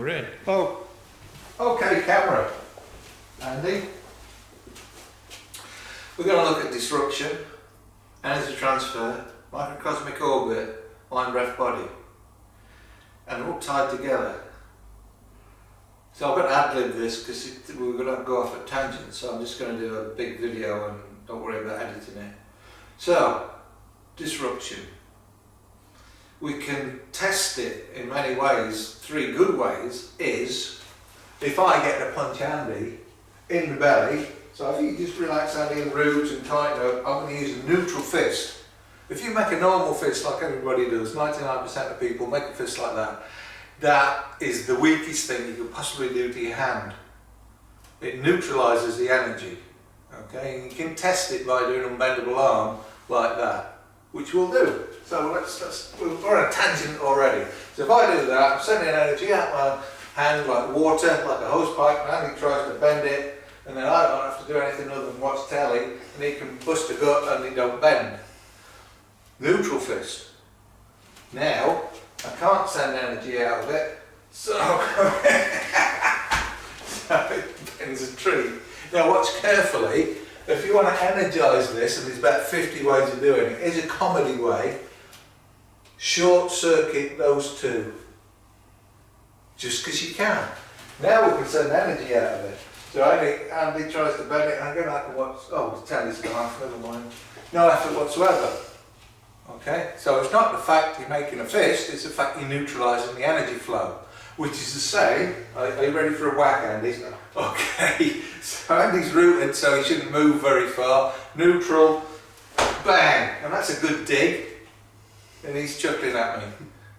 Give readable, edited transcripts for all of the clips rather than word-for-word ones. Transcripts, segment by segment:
We're in. Oh, okay, camera. Andy. We're going to look at disruption, energy transfer, microcosmic orbit, mind, breath, body. And they're all tied together. So I'm going to ad-lib this because we're going to go off at tangents, so I'm just going to do a big video and don't worry about editing it. So, disruption. We can test it in many ways. Three good ways is, if I get to punch Andy in the belly, so if you just relax Andy in the roots and tighten up, I'm going to use a neutral fist. If you make a normal fist like everybody does, 99% of people make a fist like that, that is the weakest thing you could possibly do to your hand. It neutralises the energy. Okay, and you can test it by doing an unbendable arm like that, which we'll do. So we're on a tangent already. So if I do that, I'm sending energy out my hand like water, like a hose pipe, and Andy tries to bend it, and then I don't have to do anything other than watch telly, and he can bust a gut and it don't bend. Neutral fist. Now, I can't send energy out of it, so, so it bends a tree. Now watch carefully. If you want to energise this, and there's about 50 ways of doing it, here's a comedy way. Short circuit those two. Just because you can. Now we can send energy out of it. So Andy tries to bend it, and again I can watch, oh, the telly's gone off, never mind. No effort whatsoever. Okay, so it's not the fact you're making a fist, it's the fact you're neutralising the energy flow. Which is the same. Are you ready for a whack, Andy? Okay, so Andy's rooted, so he shouldn't move very far. Neutral, bang, and that's a good dig. And he's chuckling at me.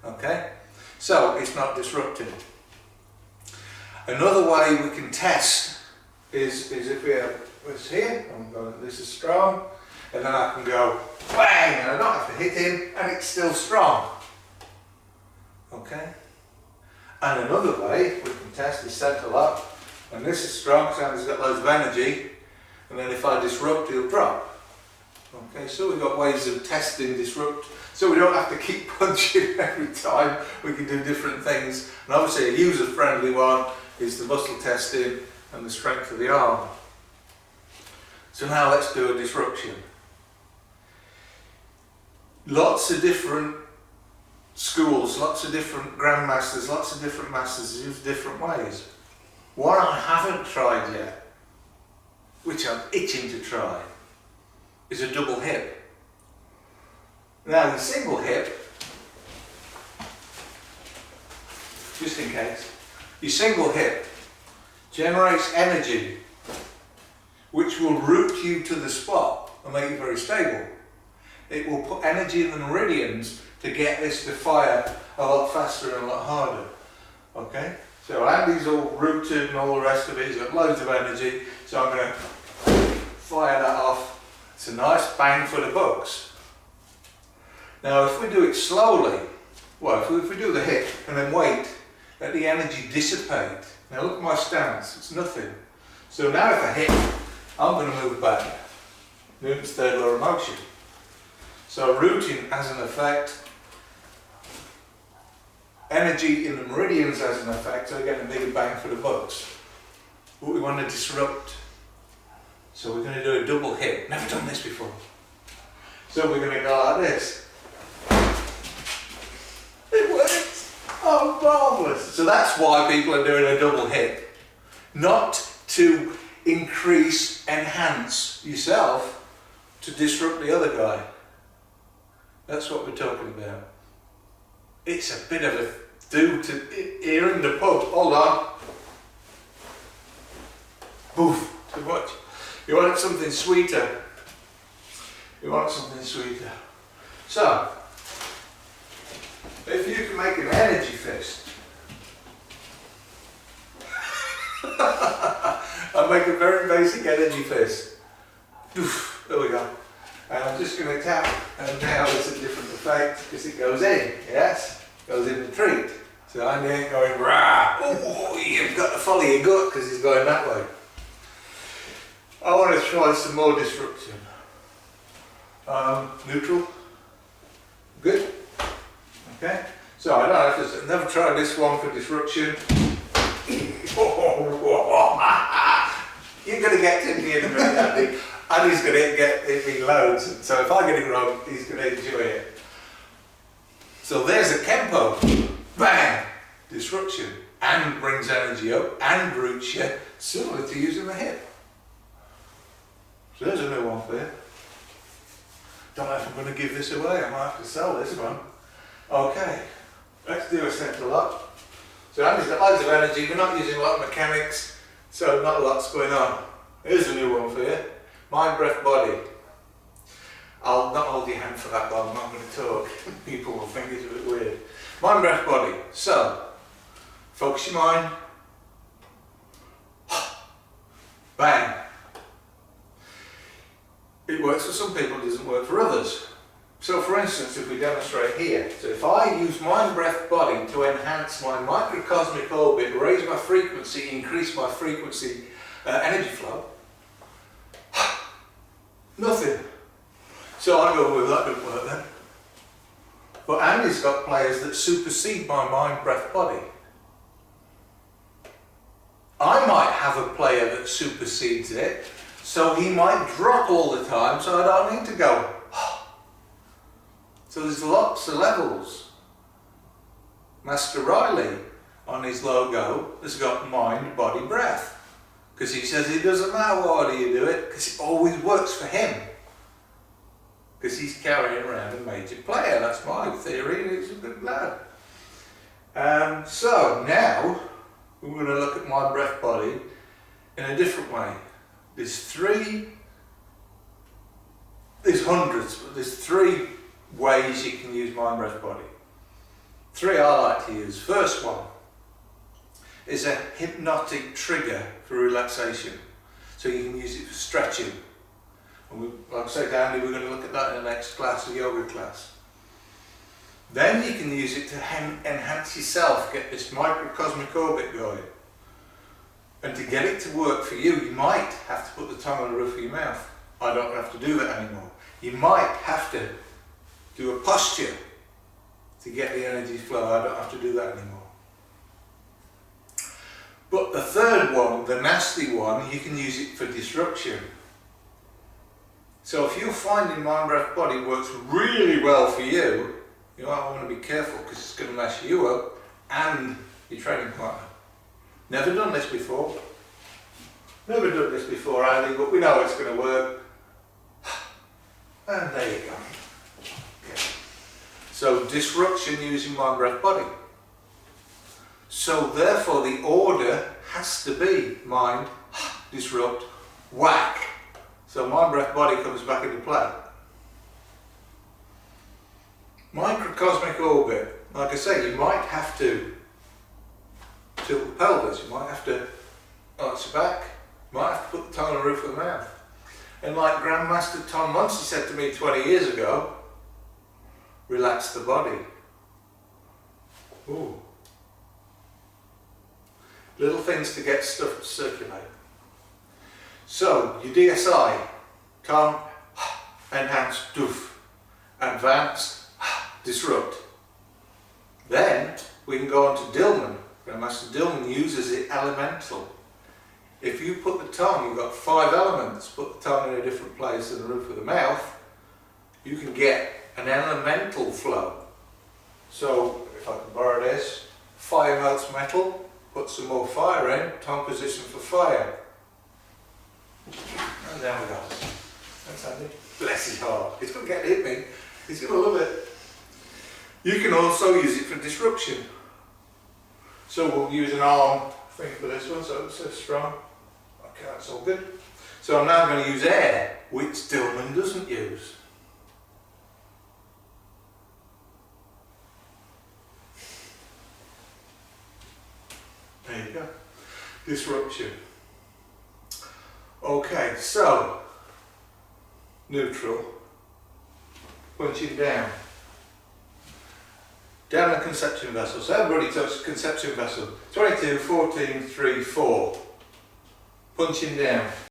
Okay, so it's not disrupting. Another way we can test is if we have this here, this is strong, and then I can go bang, and I don't have to hit him, and it's still strong. Okay. And another way we can test is centre lock, and this is strong, so Andy's got loads of energy, and then if I disrupt, he'll drop. Okay, so we've got ways of testing disrupt, so we don't have to keep punching every time, we can do different things. And obviously a user-friendly one is the muscle testing and the strength of the arm. So now let's do a disruption. Lots of different schools, lots of different grandmasters, lots of different masters use different ways. What I haven't tried yet, which I'm itching to try, is a double hip. Now the single hip, just in case, your single hip generates energy which will root you to the spot and make you very stable. It will put energy in the meridians to get this to fire a lot faster and a lot harder. Okay? So Andy's all rooted and all the rest of it, he's got loads of energy, so I'm going to fire that off. It's a nice bang for the bucks. Now if we do it slowly, well if we do the hip and then wait, let the energy dissipate. Now look at my stance, it's nothing. So now if I hit, I'm going to move back. Newton's third law of motion. So rooting has an effect, energy in the meridians has an effect, so we get a bigger bang for the bucks. What we want to disrupt. So we're going to do a double hip. Never done this before. So we're going to go like this. It works! Oh, marvellous! So that's why people are doing a double hip. Not to increase, enhance yourself, to disrupt the other guy. That's what we're talking about. It's a bit of a do to here in the pub. Hold on. Boof. Too much. You want something sweeter. You want something sweeter. So, if you can make an energy fist, I'll make a very basic energy fist. Oof, there we go. And I'm just going to tap, and now it's a different effect because it goes in, yes? Goes in the treat. So Andy ain't going, rah! Oh, you've got to follow your gut because he's going that way. I want to try some more disruption. Neutral. Good. Okay. So I don't know if I've never tried this one for disruption. You're going to get to me in a minute, Andy, and he's going to get me loads. So if I get it wrong, he's going to enjoy it. So there's a Kempo. Bang! Disruption. And brings energy up and roots you, similar to using the hip. So there's a new one for you. Don't know if I'm going to give this away, I might have to sell this one. Okay, let's do a central lock. So Andy's got loads of energy, we're not using a lot of mechanics, so not a lot's going on. Here's a new one for you. Mind, breath, body. I'll not hold your hand for that long, I'm not going to talk. People will think it's a bit weird. Mind, breath, body. So, focus your mind. Bang. It works for some people, it doesn't work for others. So for instance, if we demonstrate here, so if I use mind, breath, body to enhance my microcosmic orbit, raise my frequency, increase my frequency energy flow, nothing. So I go, well, that didn't work then. But Andy's got players that supersede my mind, breath, body. I might have a player that supersedes it, so he might drop all the time, so I don't need to go. So there's lots of levels. Master Riley, on his logo, has got mind, body, breath. Because he says it doesn't matter what order you do it, because it always works for him. Because he's carrying around a major player. That's my theory, and he's a good lad. So now, we're going to look at mind, breath, body in a different way. There's hundreds, but there's three ways you can use mind, breath, body. Three I like to use. First one is a hypnotic trigger for relaxation. So you can use it for stretching. And like I said, Andy, we're going to look at that in the next class, a yoga class. Then you can use it to enhance yourself, get this microcosmic orbit going. And to get it to work for you, you might have to put the tongue on the roof of your mouth. I don't have to do that anymore. You might have to do a posture to get the energy flow. I don't have to do that anymore. But the third one, the nasty one, you can use it for disruption. So if you're finding mind, breath, body works really well for you, you might want to be careful because it's going to mess you up and your training partner. Never done this before. Never done this before, Andy, but we know it's going to work. And there you go. Okay. So disruption using mind, breath, body. So therefore the order has to be mind, disrupt, whack. So mind, breath, body comes back into play. Microcosmic orbit, like I say, you might have to tilt the pelvis, you might have to arch your back, you might have to put the tongue on the roof of the mouth. And like Grandmaster Tom Muncie said to me 20 years ago, relax the body. Ooh. Little things to get stuff to circulate. So, your DSI, tongue, enhance, doof, advanced, disrupt. Then we can go on to Dillman. Grandmaster Dillman uses it elemental. If you put the tongue, you've got 5 elements, put the tongue in a different place than the roof of the mouth, you can get an elemental flow. So, if I can borrow this, fire melts metal, put some more fire in, tongue position for fire. And there we go. That's Andy. Bless his heart. He's going to get hit me. He's going to love it. You can also use it for disruption. So we'll use an arm thing for this one, so it's so strong. Okay, that's all good. So I'm now going to use air, which Dillman doesn't use. There you go. Disruption. Okay, so neutral, punching down. Down the conception vessel. So everybody touch the conception vessel. 22, 14, 3, 4. Punching down.